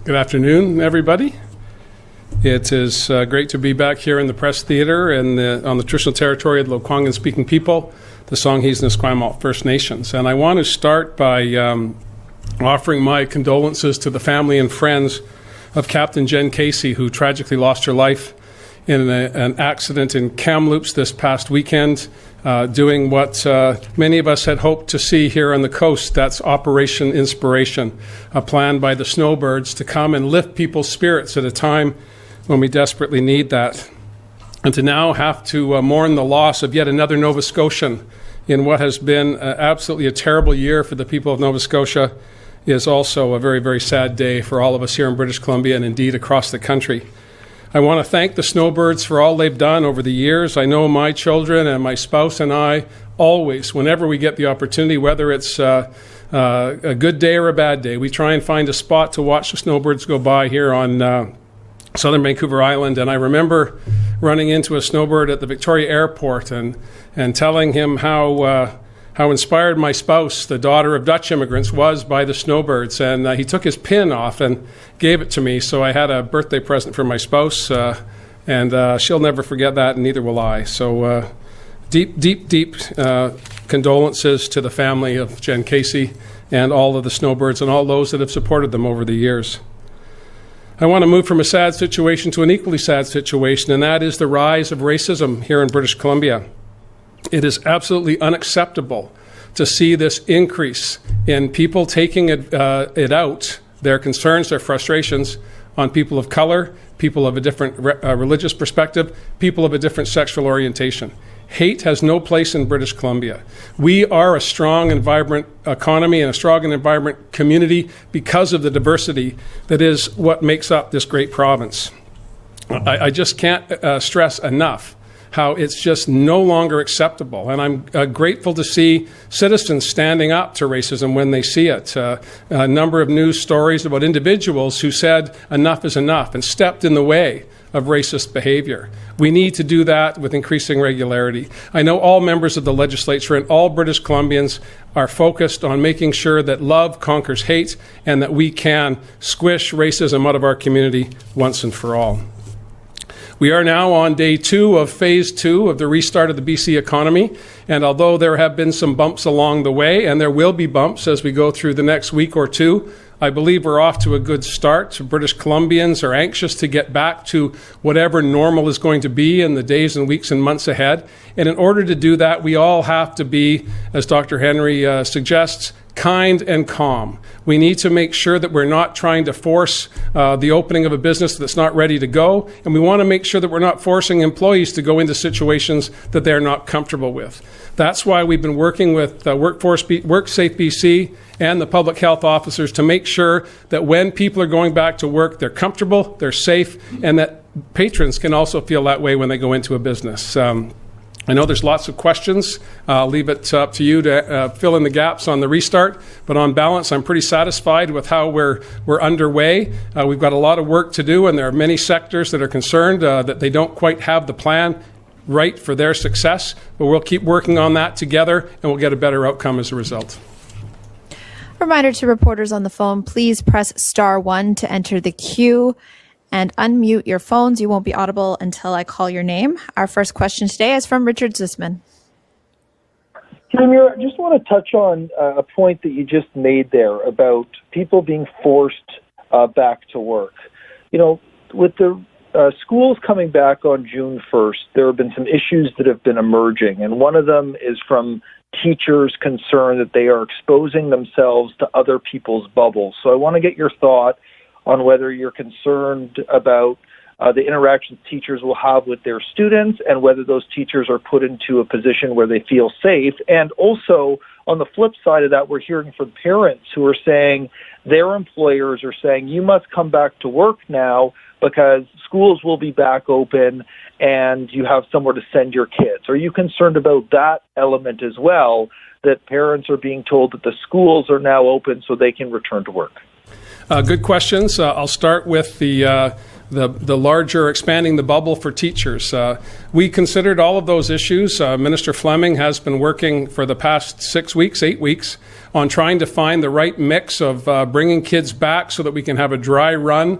Good afternoon, everybody. It is great to be back here in the Press Theatre and on the traditional territory of the Lekwungen-speaking people, the Songhees and Esquimalt First Nations. And I want to start by offering my condolences to the family and friends of Captain Jen Casey, who tragically lost her life in an accident in Kamloops this past weekend, doing what many of us had hoped to see here on the coast. That's Operation Inspiration, a plan by the Snowbirds to come and lift people's spirits at a time when we desperately need that. And to now have to mourn the loss of yet another Nova Scotian in what has been absolutely a terrible year for the people of Nova Scotia is also a very, very sad day for all of us here in British Columbia and indeed across the country. I want to thank the Snowbirds for all they've done over the years. I know my children and my spouse and I always, whenever we get the opportunity, whether it's a good day or a bad day, we try and find a spot to watch the Snowbirds go by here on southern Vancouver Island. And I remember running into a Snowbird at the Victoria Airport and telling him how inspired my spouse, the daughter of Dutch immigrants, was by the Snowbirds. And he took his pin off and gave it to me. So I had a birthday present for my spouse, and she'll never forget that, and neither will I. So deep condolences to the family of Jen Casey and all of the Snowbirds and all those that have supported them over the years. I want to move from a sad situation to an equally sad situation, and that is the rise of racism here in British Columbia. It is absolutely unacceptable to see this increase in people taking it out, their concerns, their frustrations, on people of color, people of a different religious perspective, people of a different sexual orientation. Hate has no place in British Columbia. We are a strong and vibrant economy and a strong and vibrant community because of the diversity that is what makes up this great province. I just can't stress enough how it's just no longer acceptable. And I'm grateful to see citizens standing up to racism when they see it. A number of news stories about individuals who said enough is enough and stepped in the way of racist behavior. We need to do that with increasing regularity. I know all members of the legislature and all British Columbians are focused on making sure that love conquers hate and that we can squish racism out of our community once and for all. We are now on day 2 of phase 2 of the restart of the BC economy, and although there have been some bumps along the way, and there will be bumps as we go through the next week or two, I believe we're off to a good start. British Columbians are anxious to get back to whatever normal is going to be in the days and weeks and months ahead. And in order to do that, we all have to be, as Dr. Henry suggests, kind and calm. We need to make sure that we're not trying to force the opening of a business that's not ready to go, and we want to make sure that we're not forcing employees to go into situations that they're not comfortable with. That's why we've been working with WorkSafe BC and the public health officers to make sure that when people are going back to work, they're comfortable, they're safe, and that patrons can also feel that way when they go into a business. I know there's lots of questions. I'll leave it up to you to fill in the gaps on the restart. But on balance, I'm pretty satisfied with how we're underway. We've got a lot of work to do, and there are many sectors that are concerned that they don't quite have the plan right for their success. But we'll keep working on that together, and we'll get a better outcome as a result. Reminder to reporters on the phone, please press *1 to enter the queue. And unmute your phones. You won't be audible until I call your name. Our first question today is from Richard Zussman. Premier, I just want to touch on a point that you just made there about people being forced back to work. You know, with the schools coming back on June 1st, there have been some issues that have been emerging, and one of them is from teachers concerned that they are exposing themselves to other people's bubbles. So I want to get your thought on whether you're concerned about the interactions teachers will have with their students and whether those teachers are put into a position where they feel safe. And also, on the flip side of that, we're hearing from parents who are saying their employers are saying, you must come back to work now because schools will be back open and you have somewhere to send your kids. Are you concerned about that element as well, that parents are being told that the schools are now open so they can return to work? Good questions. I'll start with the the larger expanding the bubble for teachers. We considered all of those issues. Minister Fleming has been working for the past 6 weeks, 8 weeks, on trying to find the right mix of bringing kids back so that we can have a dry run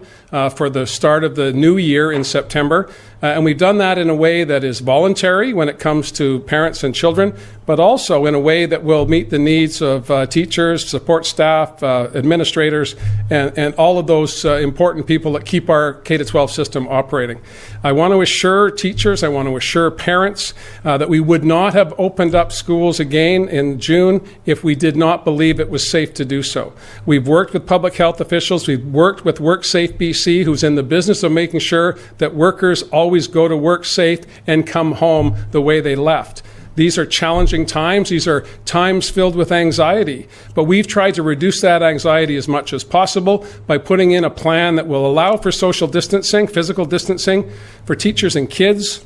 for the start of the new year in September. And we've done that in a way that is voluntary when it comes to parents and children, but also in a way that will meet the needs of teachers, support staff, administrators, and all of those important people that keep our K-12 system operating. I want to assure teachers, I want to assure parents that we would not have opened up schools again in June if we did not believe it was safe to do so. We've worked with public health officials, we've worked with WorkSafe BC, who's in the business of making sure that workers always go to work safe and come home the way they left. These are challenging times. These are times filled with anxiety. But we've tried to reduce that anxiety as much as possible by putting in a plan that will allow for social distancing, physical distancing for teachers and kids,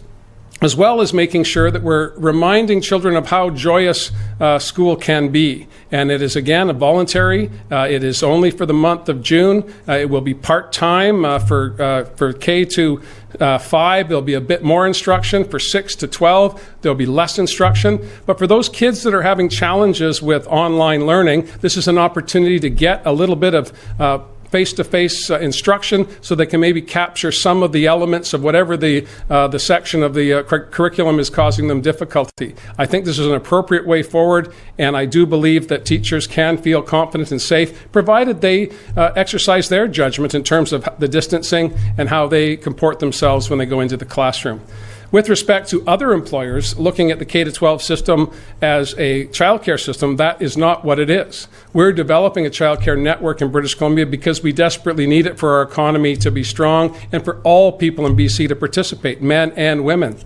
as well as making sure that we're reminding children of how joyous school can be. And it is, again, a voluntary. It is only for the month of June. It will be part-time for K to 5. There'll be a bit more instruction. For 6 to 12, there'll be less instruction. But for those kids that are having challenges with online learning, this is an opportunity to get a little bit of face-to-face instruction so they can maybe capture some of the elements of whatever the section of the curriculum is causing them difficulty. I think this is an appropriate way forward, and I do believe that teachers can feel confident and safe, provided they exercise their judgment in terms of the distancing and how they comport themselves when they go into the classroom. With respect to other employers looking at the K-12 system as a childcare system, that is not what it is. We're developing a childcare network in British Columbia because we desperately need it for our economy to be strong and for all people in BC to participate, men and women.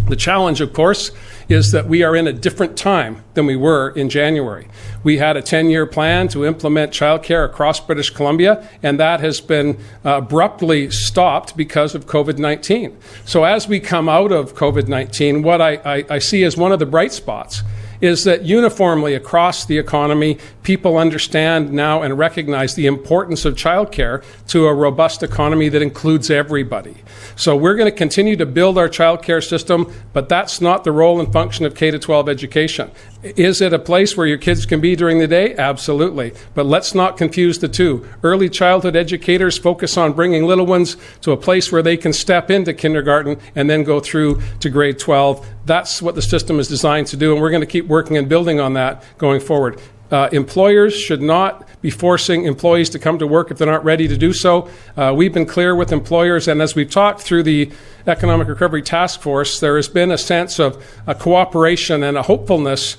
The challenge, of course, is that we are in a different time than we were in January. We had a 10-year plan to implement childcare across British Columbia, and that has been abruptly stopped because of COVID-19. So as we come out of COVID-19, what I see as one of the bright spots is that uniformly across the economy, people understand now and recognize the importance of childcare to a robust economy that includes everybody. So we're going to continue to build our childcare system, but that's not the role and function of K-12 education. Is it a place where your kids can be during the day? Absolutely. But let's not confuse the two. Early childhood educators focus on bringing little ones to a place where they can step into kindergarten and then go through to grade 12. That's what the system is designed to do, and we're going to keep working and building on that going forward. Employers should not be forcing employees to come to work if they're not ready to do so. We've been clear with employers, and as we've talked through the Economic Recovery Task Force, there has been a sense of a cooperation and a hopefulness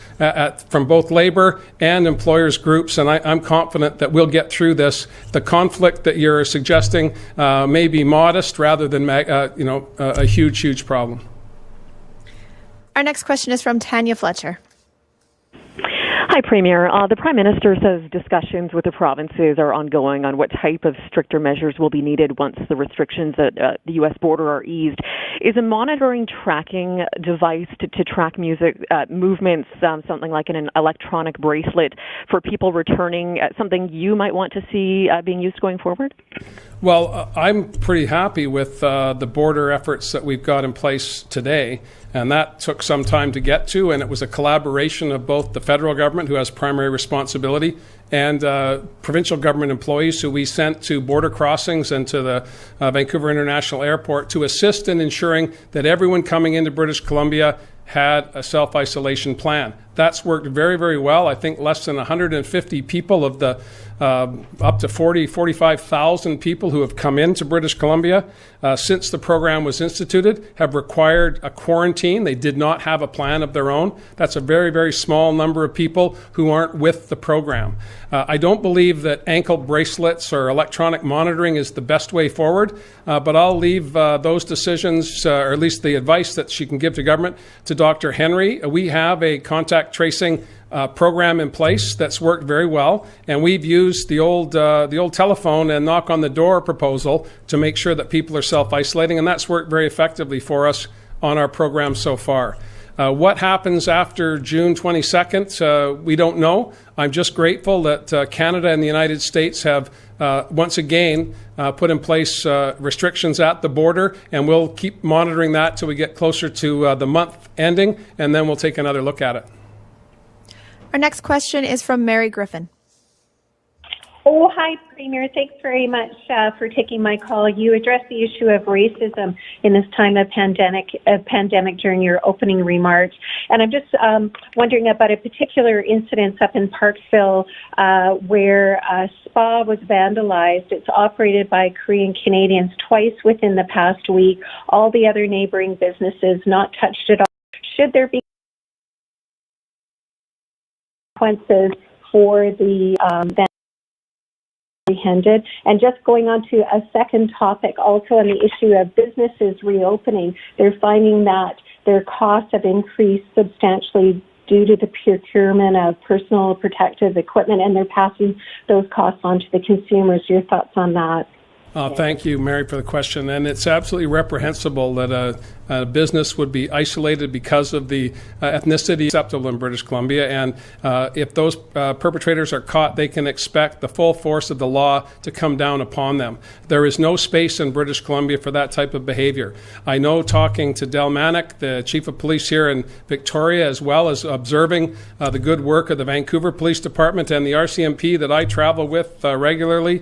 from both Labour and employers groups, and I'm confident that we'll get through this. The conflict that you're suggesting may be modest rather than a huge problem. Our next question is from Tanya Fletcher. Hi, Premier. The Prime Minister says discussions with the provinces are ongoing on what type of stricter measures will be needed once the restrictions at the U.S. border are eased. Is a monitoring tracking device to track movements, something like an electronic bracelet for people returning, something you might want to see being used going forward? Well, I'm pretty happy with the border efforts that we've got in place today. And that took some time to get to, and it was a collaboration of both the federal government, who has primary responsibility, and provincial government employees who we sent to border crossings and to the Vancouver International Airport to assist in ensuring that everyone coming into British Columbia had a self-isolation plan. That's worked very, very well. I think less than 150 people of the up to 45,000 people who have come into British Columbia since the program was instituted have required a quarantine. They did not have a plan of their own. That's a very, very small number of people who aren't with the program. I don't believe that ankle bracelets or electronic monitoring is the best way forward, but I'll leave those decisions, or at least the advice that she can give to government, to Dr. Henry. We have a contact tracing program in place that's worked very well, and we've used the old telephone and knock on the door proposal to make sure that people are self-isolating, and that's worked very effectively for us on our program so far. What happens after June 22nd, we don't know. I'm just grateful that Canada and the United States have once again put in place restrictions at the border, and we'll keep monitoring that till we get closer to the month ending, and then we'll take another look at it. Our next question is from Mary Griffin. Oh, hi, Premier. Thanks very much for taking my call. You addressed the issue of racism in this time of pandemic during your opening remarks. And I'm just wondering about a particular incident up in Parkville where a spa was vandalized. It's operated by Korean Canadians twice within the past week. All the other neighboring businesses not touched at all. Should there be consequences for the apprehended? And just going on to a second topic, also on the issue of businesses reopening, they're finding that their costs have increased substantially due to the procurement of personal protective equipment, and they're passing those costs on to the consumers. Your thoughts on that? Thank you, Mary, for the question. And it's absolutely reprehensible that a business would be isolated because of the ethnicity acceptable in British Columbia. And if those perpetrators are caught, they can expect the full force of the law to come down upon them. There is no space in British Columbia for that type of behavior. I know, talking to Del Manick, the chief of police here in Victoria, as well as observing the good work of the Vancouver Police Department and the RCMP that I travel with regularly,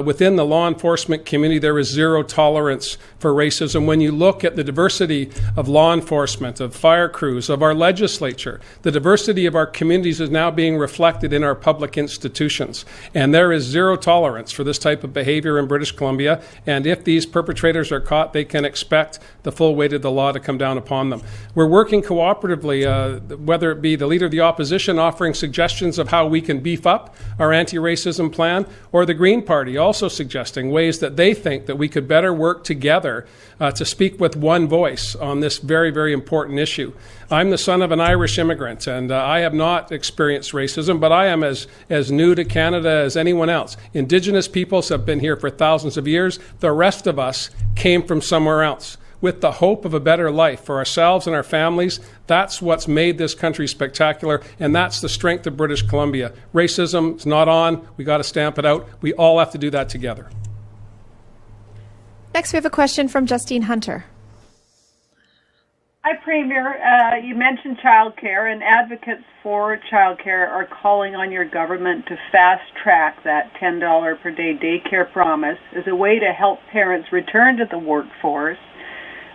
within the law enforcement community, there is zero tolerance for racism. When you look at the diversity of law enforcement, of fire crews, of our legislature, the diversity of our communities is now being reflected in our public institutions. And there is zero tolerance for this type of behavior in British Columbia. And if these perpetrators are caught, they can expect the full weight of the law to come down upon them. We're working cooperatively, whether it be the Leader of the Opposition offering suggestions of how we can beef up our anti-racism plan, or the Green Party also suggesting ways that they think that we could better work together to speak with one voice on this very, very important issue. I'm the son of an Irish immigrant, and I have not experienced racism, but I am as new to Canada as anyone else. Indigenous peoples have been here for thousands of years. The rest of us came from somewhere else with the hope of a better life for ourselves and our families. That's what's made this country spectacular, and that's the strength of British Columbia. Racism is not on. We got to stamp it out. We all have to do that together. Next, we have a question from Justine Hunter. Hi, Premier. You mentioned childcare, and advocates for childcare are calling on your government to fast-track that $10 per day daycare promise as a way to help parents return to the workforce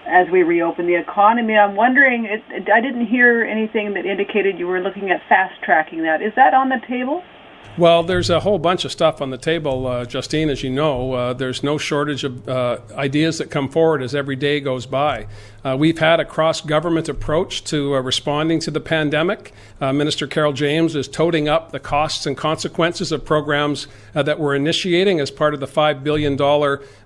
as we reopen the economy. I'm wondering, I didn't hear anything that indicated you were looking at fast-tracking that. Is that on the table? Well, there's a whole bunch of stuff on the table, Justine, as you know. There's no shortage of ideas that come forward as every day goes by. We've had a cross-government approach to responding to the pandemic. Minister Carol James is toting up the costs and consequences of programs that we're initiating as part of the $5 billion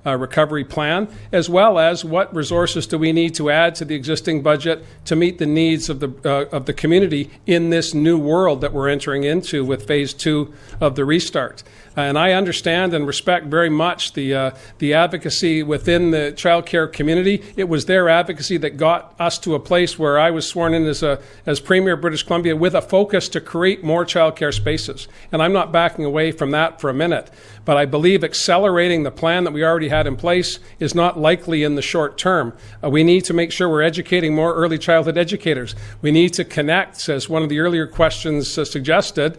recovery plan, as well as what resources do we need to add to the existing budget to meet the needs of the community in this new world that we're entering into with phase 2 of the restart. And I understand and respect very much the advocacy within the childcare community. It was their advocacy that got us to a place where I was sworn in as Premier of British Columbia with a focus to create more childcare spaces. And I'm not backing away from that for a minute. But I believe accelerating the plan that we already had in place is not likely in the short term. We need to make sure we're educating more early childhood educators. We need to connect, as one of the earlier questions suggested,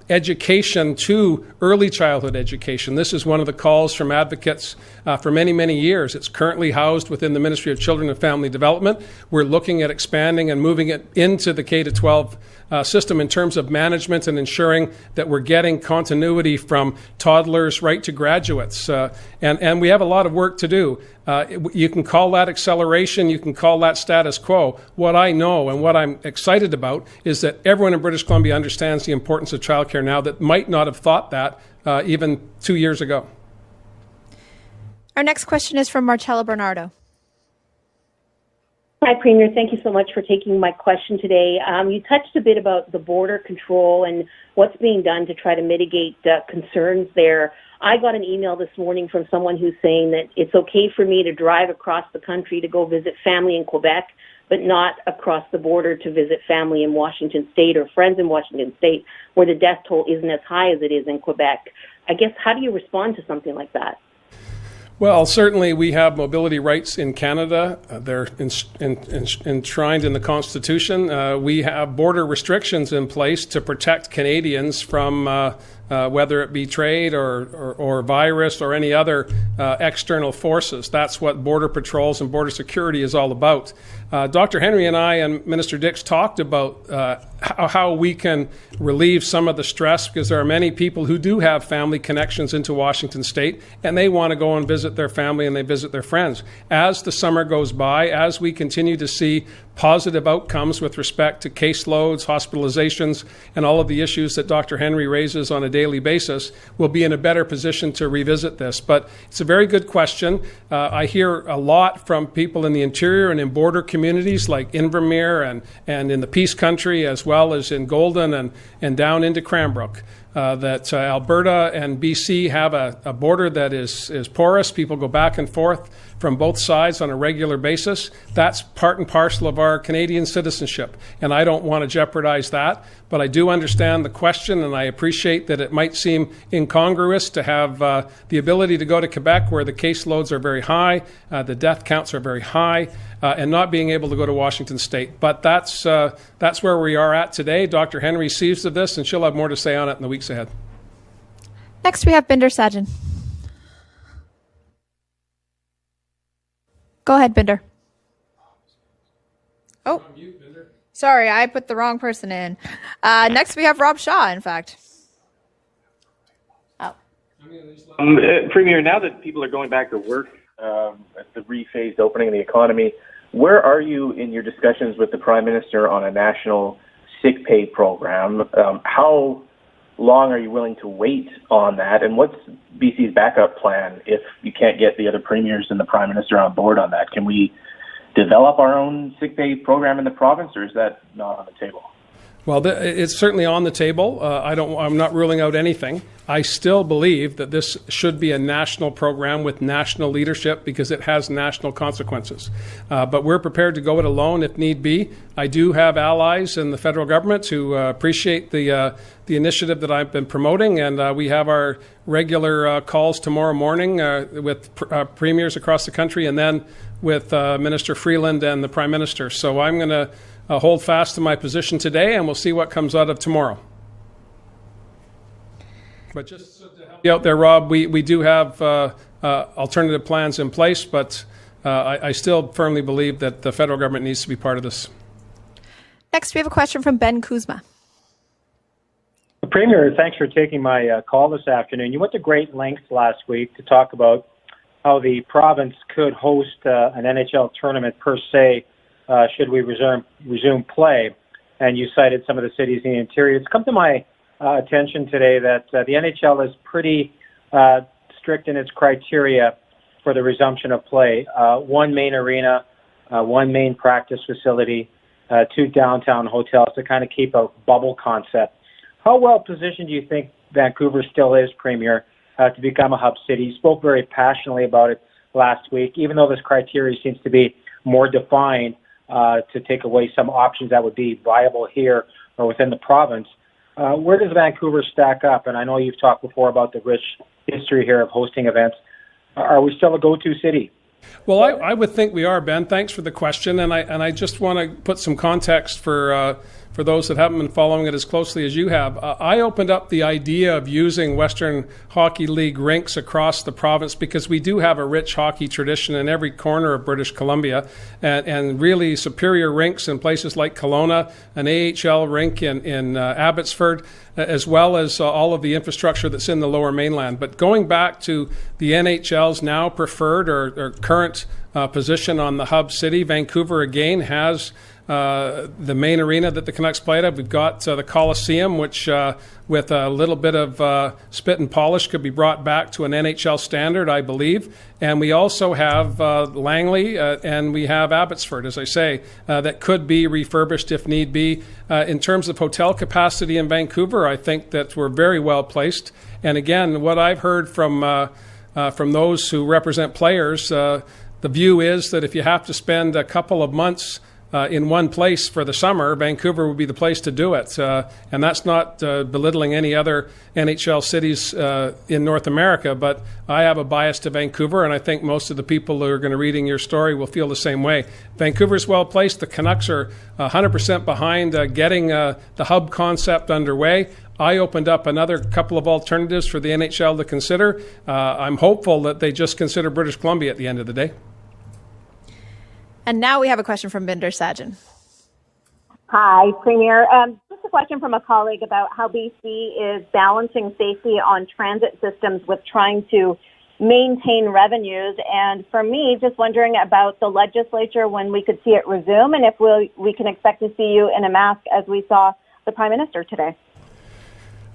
education to early childhood education. This is one of the calls from advocates for many, many years. It's currently housed within the Ministry of Children and Family Development. We're looking at expanding and moving it into the K-12 system in terms of management and ensuring that we're getting continuity from toddlers right to graduates. And we have a lot of work to do. You can call that acceleration, you can call that status quo. What I know and what I'm excited about is that everyone in British Columbia understands the importance of childcare now that might not have thought that even 2 years ago. Our next question is from Marcella Bernardo. Hi, Premier. Thank you so much for taking my question today. You touched a bit about the border control and what's being done to try to mitigate concerns there. I got an email this morning from someone who's saying that it's okay for me to drive across the country to go visit family in Quebec, but not across the border to visit family in Washington State or friends in Washington State, where the death toll isn't as high as it is in Quebec. I guess, how do you respond to something like that? Well, certainly we have mobility rights in Canada. They're enshrined in the Constitution. We have border restrictions in place to protect Canadians from whether it be trade or virus or any other external forces. That's what border patrols and border security is all about. Dr. Henry and I and Minister Dix talked about how we can relieve some of the stress, because there are many people who do have family connections into Washington State and they want to go and visit their family and they visit their friends. As the summer goes by, as we continue to see positive outcomes with respect to caseloads, hospitalizations, and all of the issues that Dr. Henry raises on a daily basis, we'll be in a better position to revisit this. But it's a very good question. I hear a lot from people in the interior and in border communities like Invermere and in the Peace Country, as well as in Golden and down into Cranbrook. That Alberta and BC have a border that is porous. People go back and forth from both sides on a regular basis. That's part and parcel of our Canadian citizenship, and I don't want to jeopardize that. But I do understand the question, and I appreciate that it might seem incongruous to have the ability to go to Quebec, where the caseloads are very high, the death counts are very high, and not being able to go to Washington State. But that's where we are at today. Dr. Henry sees of this, and she'll have more to say on it in the weeks ahead. Next, we have Binder Sajan. Go ahead, Binder. Oh, sorry, I put the wrong person in. Next, we have Rob Shaw, in fact. Oh. Premier, now that people are going back to work at the rephased opening of the economy, where are you in your discussions with the Prime Minister on a national sick pay program? How long are you willing to wait on that? And what's BC's backup plan if you can't get the other premiers and the Prime Minister on board on that? Can we develop our own sick pay program in the province, or is that not on the table? Well, it's certainly on the table. I'm not ruling out anything. I still believe that this should be a national program with national leadership, because it has national consequences. But we're prepared to go it alone if need be. I do have allies in the federal government who appreciate the initiative that I've been promoting, and we have our regular calls tomorrow morning with premiers across the country, and then with Minister Freeland and the Prime Minister. So I'm going to hold fast to my position today, and we'll see what comes out of tomorrow. But just to help you out there, Rob, we do have alternative plans in place, but I still firmly believe that the federal government needs to be part of this. Next, we have a question from Ben Kuzma. Premier, thanks for taking my call this afternoon. You went to great lengths last week to talk about how the province could host an NHL tournament per se should we resume play, and you cited some of the cities in the interior. It's come to my attention today that the NHL is pretty strict in its criteria for the resumption of play. One main arena, one main practice facility, 2 downtown hotels to kind of keep a bubble concept. How well positioned do you think Vancouver still is, Premier, to become a hub city? You spoke very passionately about it last week, even though this criteria seems to be more defined to take away some options that would be viable here or within the province. Where does Vancouver stack up? And I know you've talked before about the rich history here of hosting events. Are we still a go-to city? Well, I would think we are, Ben. Thanks for the question, and I just want to put some context for those that haven't been following it as closely as you have. I opened up the idea of using Western Hockey League rinks across the province because we do have a rich hockey tradition in every corner of British Columbia, and really superior rinks in places like Kelowna, an AHL rink in Abbotsford, as well as all of the infrastructure that's in the Lower Mainland. But going back to the NHL's now preferred or current position on the hub city, Vancouver again has the main arena that the Canucks played at. We've got the Coliseum, which with a little bit of spit and polish could be brought back to an NHL standard, I believe. And we also have Langley and we have Abbotsford, as I say, that could be refurbished if need be. In terms of hotel capacity in Vancouver, I think that we're very well placed. And again, what I've heard from those who represent players, the view is that if you have to spend a couple of months in one place for the summer, Vancouver would be the place to do it. And that's not belittling any other NHL cities in North America, but I have a bias to Vancouver, and I think most of the people who are going to reading your story will feel the same way. Vancouver's well placed. The Canucks are 100% behind getting the hub concept underway. I opened up another couple of alternatives for the NHL to consider. I'm hopeful that they just consider British Columbia at the end of the day. And now we have a question from Binder Sajan. Hi, Premier. Just a question from a colleague about how BC is balancing safety on transit systems with trying to maintain revenues. And for me, just wondering about the legislature, when we could see it resume, and if we can expect to see you in a mask as we saw the Prime Minister today.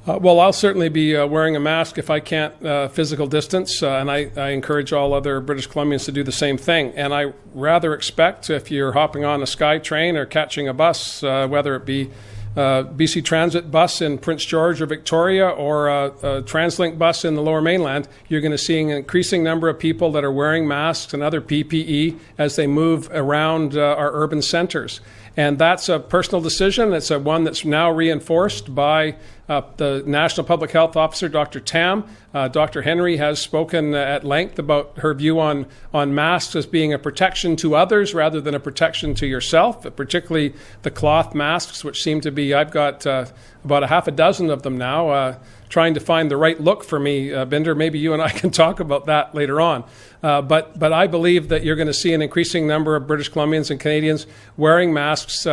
Well, I'll certainly be wearing a mask if I can't physical distance, and I encourage all other British Columbians to do the same thing. And I rather expect, if you're hopping on a SkyTrain or catching a bus, whether it be BC Transit bus in Prince George or Victoria or a TransLink bus in the Lower Mainland, you're going to see an increasing number of people that are wearing masks and other PPE as they move around our urban centres. And that's a personal decision. It's one that's now reinforced by the National Public Health Officer, Dr. Tam. Dr. Henry has spoken at length about her view on masks as being a protection to others rather than a protection to yourself, particularly the cloth masks, which seem to be, I've got about a half a dozen of them now, trying to find the right look for me. Binder, maybe you and I can talk about that later on. But I believe that you're going to see an increasing number of British Columbians and Canadians wearing masks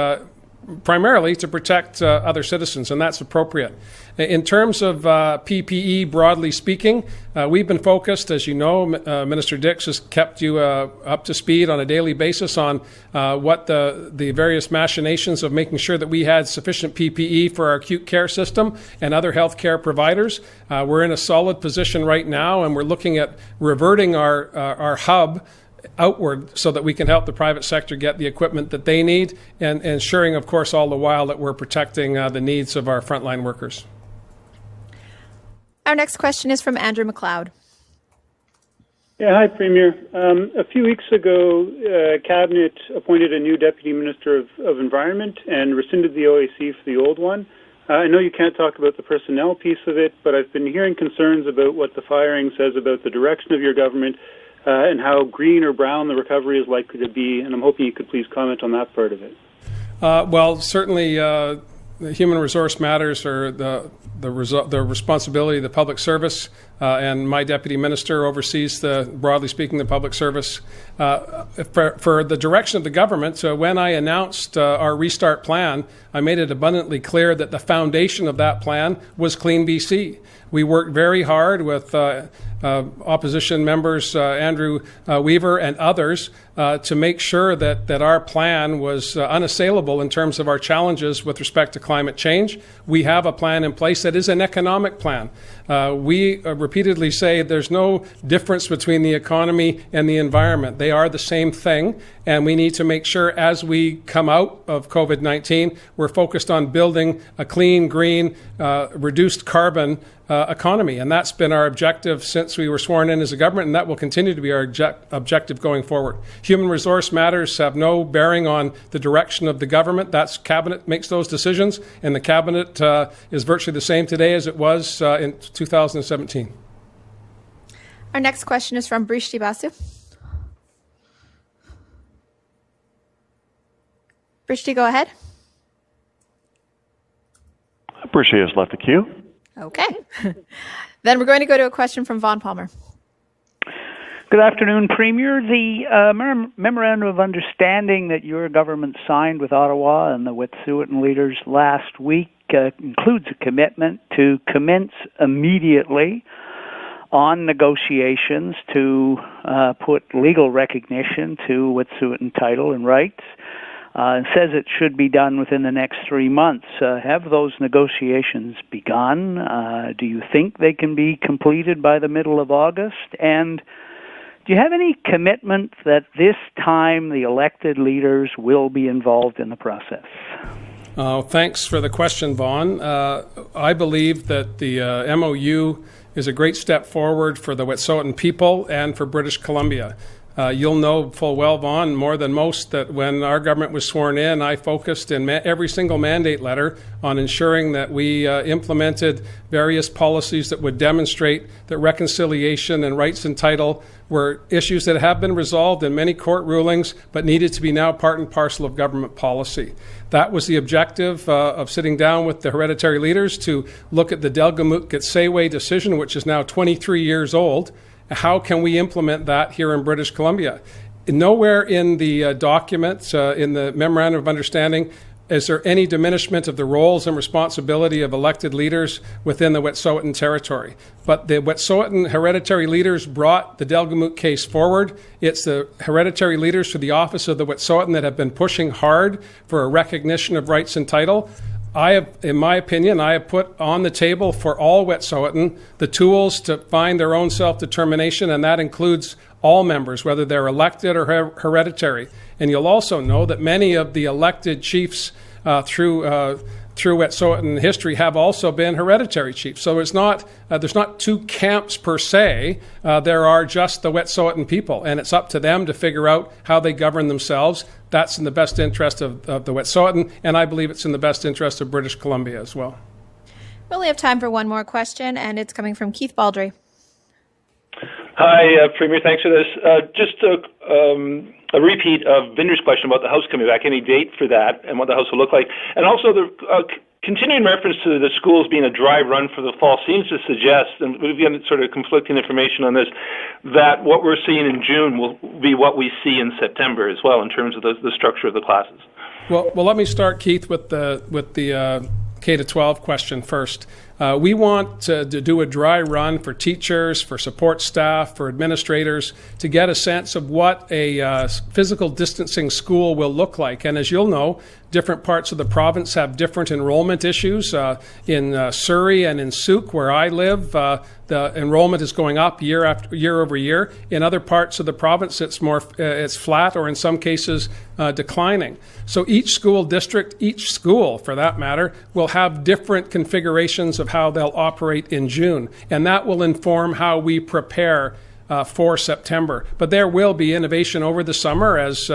primarily to protect other citizens, and that's appropriate. In terms of PPE, broadly speaking, we've been focused, as you know, Minister Dix has kept you up to speed on a daily basis on what the various machinations of making sure that we had sufficient PPE for our acute care system and other healthcare providers. We're in a solid position right now, and we're looking at reverting our hub outward so that we can help the private sector get the equipment that they need, and ensuring, of course, all the while that we're protecting the needs of our frontline workers. Our next question is from Andrew McLeod. Yeah, hi, Premier. A few weeks ago, Cabinet appointed a new Deputy Minister of Environment and rescinded the OAC for the old one. I know you can't talk about the personnel piece of it, but I've been hearing concerns about what the firing says about the direction of your government and how green or brown the recovery is likely to be, and I'm hoping you could please comment on that part of it. Well, certainly the human resource matters are the responsibility of the public service, and my deputy minister oversees broadly speaking, the public service. For the direction of the government, so when I announced our restart plan, I made it abundantly clear that the foundation of that plan was Clean BC. We worked very hard with opposition members, Andrew Weaver and others, to make sure that our plan was unassailable in terms of our challenges with respect to climate change. We have a plan in place that is an economic plan. We repeatedly say there's no difference between the economy and the environment. They are the same thing, and we need to make sure as we come out of COVID-19, we're focused on building a clean, green, reduced carbon economy. And that's been our objective since we were sworn in as a government, and that will continue to be our objective going forward. Human resource matters have no bearing on the direction of the government. That's Cabinet makes those decisions, and the Cabinet is virtually the same today as it was in 2017. Our next question is from Brishti Basu. Brishti, go ahead. Brishti has left the queue. Okay. Then we're going to go to a question from Vaughn Palmer. Good afternoon, Premier. The memorandum of understanding that your government signed with Ottawa and the Wet'suwet'en leaders last week includes a commitment to commence immediately on negotiations to put legal recognition to Wet'suwet'en title and rights. says it should be done within the next 3 months. Have those negotiations begun? Do you think they can be completed by the middle of August? And do you have any commitment that this time the elected leaders will be involved in the process? Thanks for the question, Vaughn. I believe that the MOU is a great step forward for the Wet'suwet'en people and for British Columbia. You'll know full well, Vaughn, more than most, that when our government was sworn in, I focused in every single mandate letter on ensuring that we implemented various policies that would demonstrate that reconciliation and rights and title were issues that have been resolved in many court rulings but needed to be now part and parcel of government policy. That was the objective of sitting down with the hereditary leaders to look at the Delgamuukw-Gitsewe decision, which is now 23 years old. How can we implement that here in British Columbia? Nowhere in the document, in the Memorandum of Understanding, is there any diminishment of the roles and responsibility of elected leaders within the Wet'suwet'en territory. But the Wet'suwet'en hereditary leaders brought the Delgamuukw case forward. It's the hereditary leaders for the office of the Wet'suwet'en that have been pushing hard for a recognition of rights and title. In my opinion, I have put on the table for all Wet'suwet'en the tools to find their own self-determination, and that includes all members, whether they're elected or hereditary. And you'll also know that many of the elected chiefs through Wet'suwet'en history have also been hereditary chiefs. So there's not two camps per se. There are just the Wet'suwet'en people, and it's up to them to figure out how they govern themselves. That's in the best interest of the Wet'suwet'en, and I believe it's in the best interest of British Columbia as well. We only have time for one more question, and it's coming from Keith Baldry. Hi, Premier. Thanks for this. Just a repeat of Vinder's question about the House coming back. Any date for that and what the House will look like? And also the continuing reference to the schools being a dry run for the fall seems to suggest, and we've got sort of conflicting information on this, that what we're seeing in June will be what we see in September as well in terms of the structure of the classes. Well, let me start, Keith, with the K-12 question first. We want to do a dry run for teachers, for support staff, for administrators to get a sense of what a physical distancing school will look like. And as you'll know, different parts of the province have different enrollment issues. In Surrey and in Souk, where I live, the enrollment is going up year over year. In other parts of the province, it's flat, or in some cases declining. So each school district, each school for that matter, will have different configurations of how they'll operate in June, and that will inform how we prepare for September. But there will be innovation over the summer as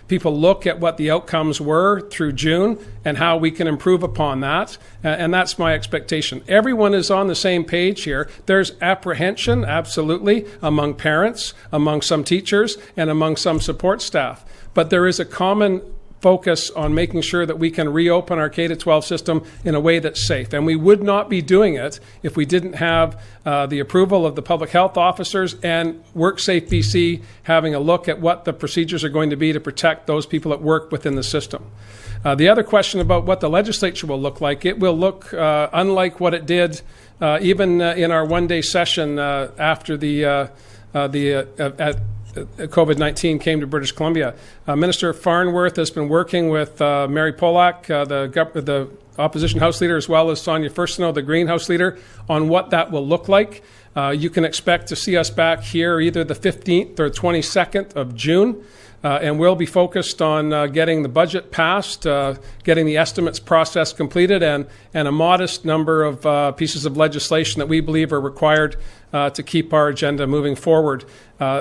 people look at what the outcomes were through June and how we can improve upon that. And that's my expectation. Everyone is on the same page here. There's apprehension, absolutely, among parents, among some teachers, and among some support staff. But there is a common focus on making sure that we can reopen our K-12 system in a way that's safe. And we would not be doing it if we didn't have the approval of the public health officers and WorkSafe BC having a look at what the procedures are going to be to protect those people that work within the system. The other question about what the legislature will look like, it will look unlike what it did even in our one-day session after COVID-19 came to British Columbia. Minister Farnworth has been working with Mary Polak, the opposition House Leader, as well as Sonia Furstenau, the Green House Leader, on what that will look like. You can expect to see us back here either the 15th or 22nd of June. And we'll be focused on getting the budget passed, getting the estimates process completed, and a modest number of pieces of legislation that we believe are required to keep our agenda moving forward.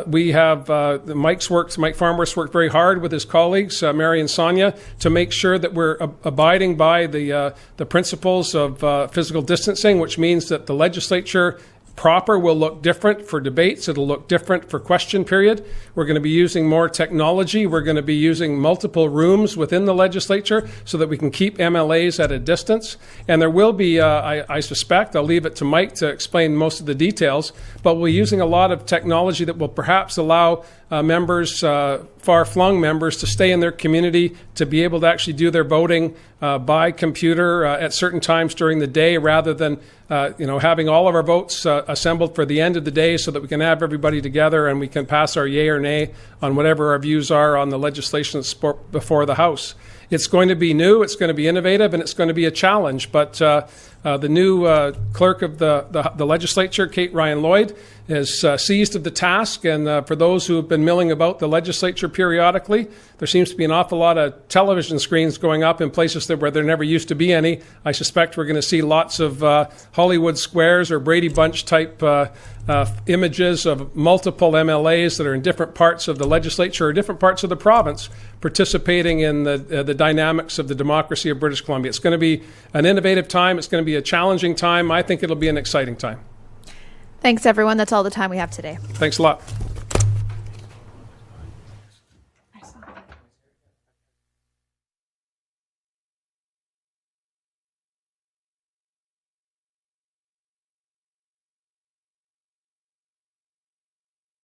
We have Mike Farnworth's worked very hard with his colleagues, Mary and Sonia, to make sure that we're abiding by the principles of physical distancing, which means that the legislature proper will look different for debates. It'll look different for question period. We're going to be using more technology. We're going to be using multiple rooms within the legislature so that we can keep MLAs at a distance. And there will be, I suspect, I'll leave it to Mike to explain most of the details, but we're using a lot of technology that will perhaps allow members far-flung members to stay in their community, to be able to actually do their voting by computer at certain times during the day, rather than having all of our votes assembled for the end of the day, so that we can have everybody together and we can pass our yay or nay on whatever our views are on the legislation that's before the House. It's going to be new, it's going to be innovative, and it's going to be a challenge. But the new clerk of the legislature, Kate Ryan-Lloyd, is seized of the task. And for those who have been milling about the legislature periodically, there seems to be an awful lot of television screens going up in places where there never used to be any. I suspect we're going to see lots of Hollywood Squares or Brady Bunch type images of multiple MLAs that are in different parts of the legislature or different parts of the province participating in the dynamics of the democracy of British Columbia. It's going to be an innovative time. It's going to be a challenging time. I think it'll be an exciting time. Thanks, everyone. That's all the time we have today. Thanks a lot.